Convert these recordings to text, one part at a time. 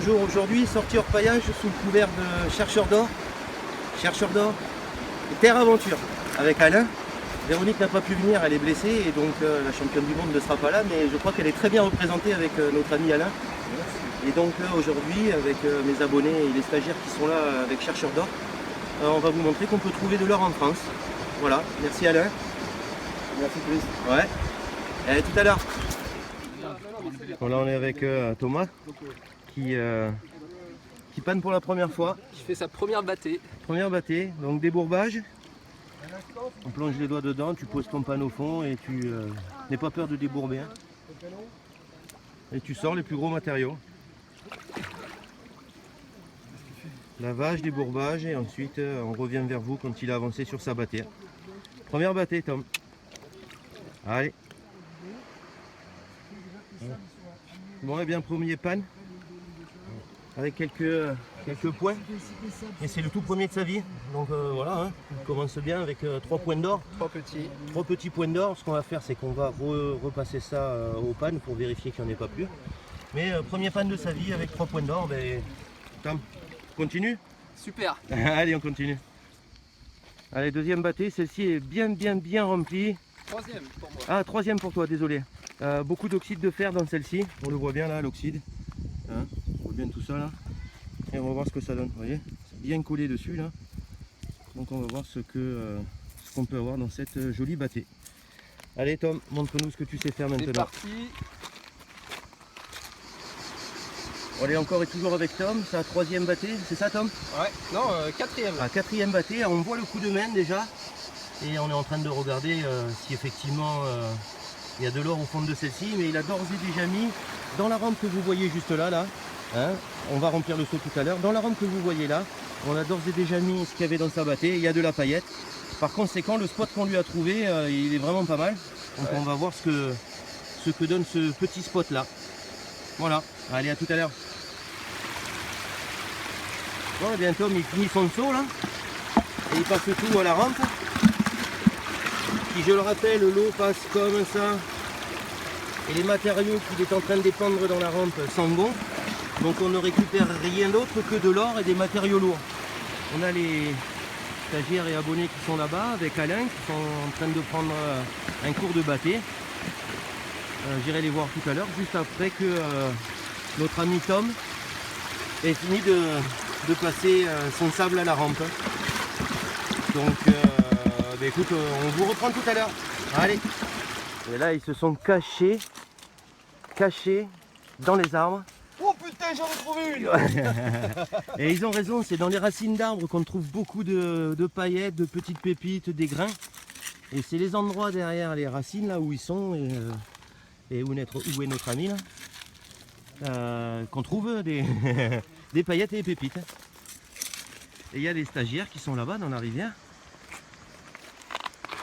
bonjour, aujourd'hui sortie hors paillage sous le couvert de chercheurs d'or, Terre Aventure avec Alain. Véronique n'a pas pu venir, elle est blessée et donc la championne du monde ne sera pas là, mais je crois qu'elle est très bien représentée avec notre ami Alain. Et donc aujourd'hui avec mes abonnés et les stagiaires qui sont là avec chercheurs d'or, on va vous montrer qu'on peut trouver de l'or en France. Voilà, merci Alain. Merci Chris. Ouais. Et à tout à l'heure. Bon, là on est avec Thomas qui panne pour la première fois. Qui fait sa première battée. Première battée, donc débourbage. On plonge les doigts dedans, tu poses ton panne au fond et tu n'aie pas peur de débourber. Hein. Et tu sors les plus gros matériaux. Lavage, débourbage et ensuite on revient vers vous quand il a avancé sur sa battée. Première battée Tom. Allez. Bon et bien premier panne avec quelques points et c'est le tout premier de sa vie donc voilà hein. On commence bien avec 3 points d'or, 3 petits points d'or. Ce qu'on va faire c'est qu'on va repasser ça aux pannes pour vérifier qu'il n'y en ait pas plus, mais premier panne de sa vie avec 3 points d'or. Ben, Tom, continue. Super. Allez on continue. Allez deuxième battée, celle-ci est bien remplie. Troisième pour moi. Ah troisième pour toi, désolé. Beaucoup d'oxyde de fer dans celle-ci, on le voit bien là, l'oxyde. Hein, on voit bien tout ça là. Et on va voir ce que ça donne, vous voyez. C'est bien collé dessus là. Donc on va voir ce qu'on peut avoir dans cette jolie battée. Allez Tom, montre-nous ce que tu sais faire maintenant. C'est parti. On est encore et toujours avec Tom, sa troisième battée, c'est ça Tom? Ouais, non, quatrième. Ah, quatrième battée, on voit le coup de main déjà. Et on est en train de regarder si effectivement il y a de l'or au fond de celle-ci, mais il a d'ores et déjà mis dans la rampe que vous voyez juste là, hein, on va remplir le seau tout à l'heure, dans la rampe que vous voyez là, on a d'ores et déjà mis ce qu'il y avait dans sa battée, il y a de la paillette. Par conséquent, le spot qu'on lui a trouvé, il est vraiment pas mal. Donc on va voir ce que donne ce petit spot là. Voilà, allez à tout à l'heure. Bon, et bien Tom, il finit son saut là, et il passe tout à la rampe. Qui, je le rappelle, l'eau passe comme ça et les matériaux qu'il est en train de dépendre dans la rampe s'en vont. Donc on ne récupère rien d'autre que de l'or et des matériaux lourds. On a les stagiaires et abonnés qui sont là-bas avec Alain qui sont en train de prendre un cours de battée. J'irai les voir tout à l'heure, juste après que notre ami Tom ait fini de passer son sable à la rampe. Donc bah écoute, on vous reprend tout à l'heure. Allez. Et là, ils se sont cachés dans les arbres. Oh putain, j'en ai trouvé une. Et ils ont raison, c'est dans les racines d'arbres qu'on trouve beaucoup de paillettes, de petites pépites, des grains. Et c'est les endroits derrière les racines, là où ils sont, et où est notre ami, là, qu'on trouve des paillettes et des pépites. Et il y a les stagiaires qui sont là-bas dans la rivière.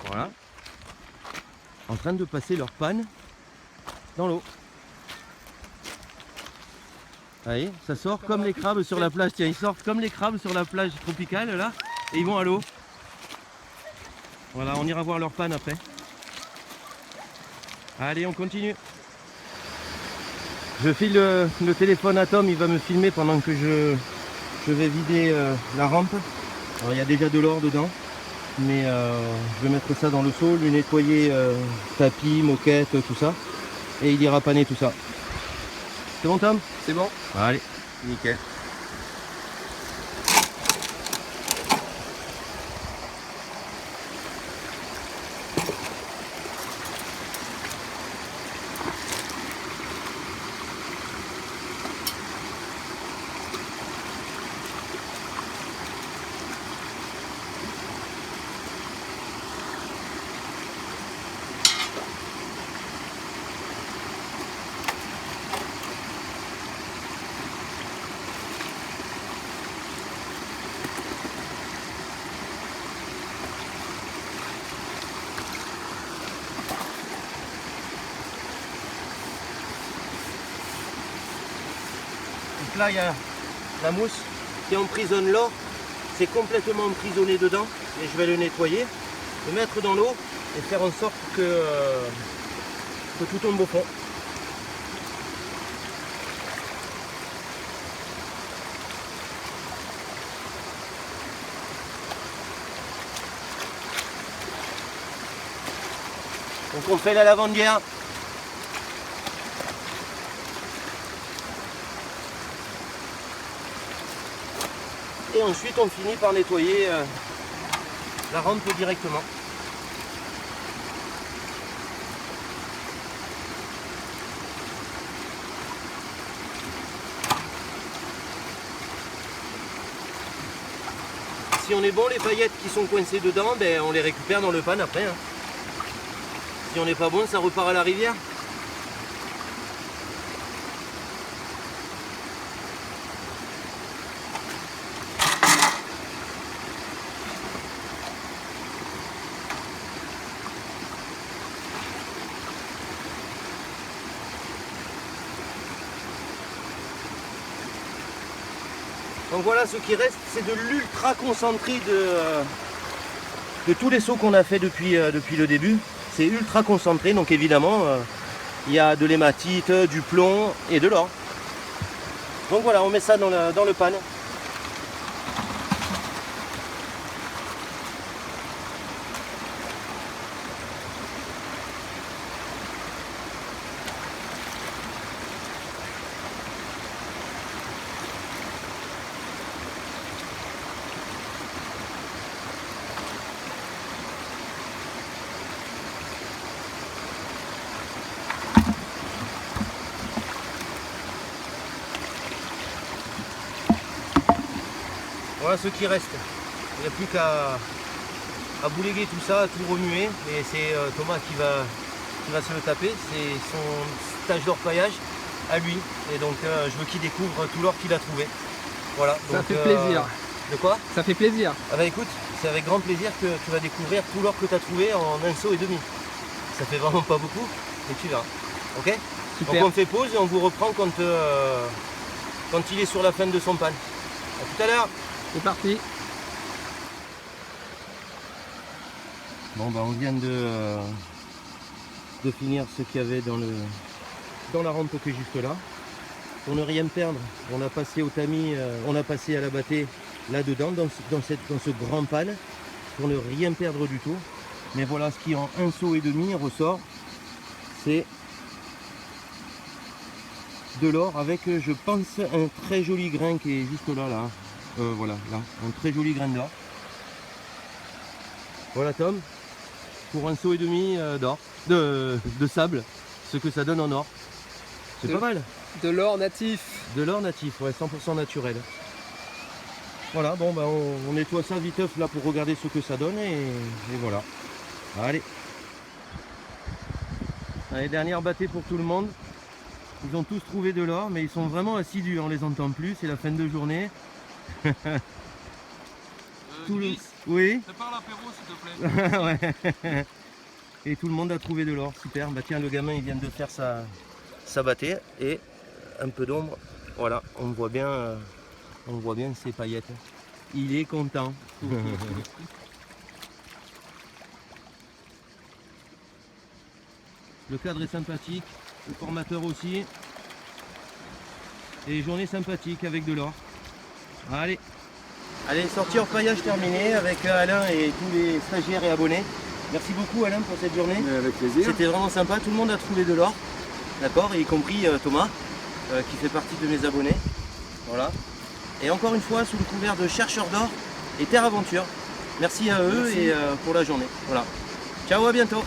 Voilà, en train de passer leur panne dans l'eau. Allez, ça sort comme les crabes sur la plage. Tiens, ils sortent comme les crabes sur la plage tropicale là, et ils vont à l'eau. Voilà, on ira voir leur panne après. Allez, on continue. Je file le téléphone à Tom, il va me filmer pendant que je vais vider la rampe. Alors il y a déjà de l'or dedans. Mais je vais mettre ça dans le seau, lui nettoyer tapis, moquette, tout ça. Et il ira paner tout ça. C'est bon Tom? C'est bon. Allez, nickel. Donc là, il y a la mousse qui emprisonne l'or. C'est complètement emprisonné dedans. Et je vais le nettoyer, le mettre dans l'eau et faire en sorte que tout tombe au fond. Donc on fait la lavandière. Et ensuite on finit par nettoyer la rampe directement. Si on est bon, les paillettes qui sont coincées dedans, ben, on les récupère dans le pan après. Hein. Si on n'est pas bon, ça repart à la rivière. Donc voilà, ce qui reste, c'est de l'ultra concentré de tous les seaux qu'on a fait depuis le début. C'est ultra concentré, donc évidemment, il y a de l'hématite, du plomb et de l'or. Donc voilà, on met ça dans le pan. Voilà ce qui reste. Il n'y a plus qu'à bouléguer tout ça, à tout remuer. Et c'est Thomas qui va se le taper. C'est son stage d'orpaillage à lui. Et donc je veux qu'il découvre tout l'or qu'il a trouvé. Voilà. Ça donc, fait plaisir. De quoi? Ça fait plaisir. Ah bah écoute, c'est avec grand plaisir que tu vas découvrir tout l'or que tu as trouvé en un seau et demi. Ça fait vraiment pas beaucoup, mais tu verras. Ok? Super. Donc on fait pause et on vous reprend quand il est sur la fin de son pan. A tout à l'heure. C'est parti. Bon bah on vient de finir ce qu'il y avait dans la rampe qui est juste là. Pour ne rien perdre, on a passé au tamis, on a passé à la battée là-dedans, dans ce grand pan, pour ne rien perdre du tout. Mais voilà ce qui en un seau et demi ressort, c'est de l'or avec, je pense, un très joli grain qui est juste là. Voilà, là, un très joli grain d'or. Voilà Tom, pour un seau et demi d'or, de sable, ce que ça donne en or. C'est pas mal. De l'or natif. De l'or natif, ouais, 100% naturel. Voilà, bon bah on nettoie ça viteuf là pour regarder ce que ça donne et voilà. Allez. Allez, dernière battée pour tout le monde. Ils ont tous trouvé de l'or, mais ils sont vraiment assidus, on les entend plus, c'est la fin de journée. Oui. Prépare l'apéro s'il te plaît. Ouais. Et tout le monde a trouvé de l'or, super. Bah tiens, le gamin il vient de faire sa battée et un peu d'ombre. Voilà, on voit bien ses paillettes. Il est content. Le cadre est sympathique, le formateur aussi. Et journée sympathique avec de l'or. Allez. Allez, sortie orpaillage terminée avec Alain et tous les stagiaires et abonnés. Merci beaucoup Alain pour cette journée. Avec plaisir. C'était vraiment sympa, tout le monde a trouvé de l'or. D'accord, y compris Thomas, qui fait partie de mes abonnés. Voilà. Et encore une fois, sous le couvert de chercheurs d'or et Terre Aventure. Merci à eux. Merci. Et pour la journée. Voilà. Ciao, à bientôt.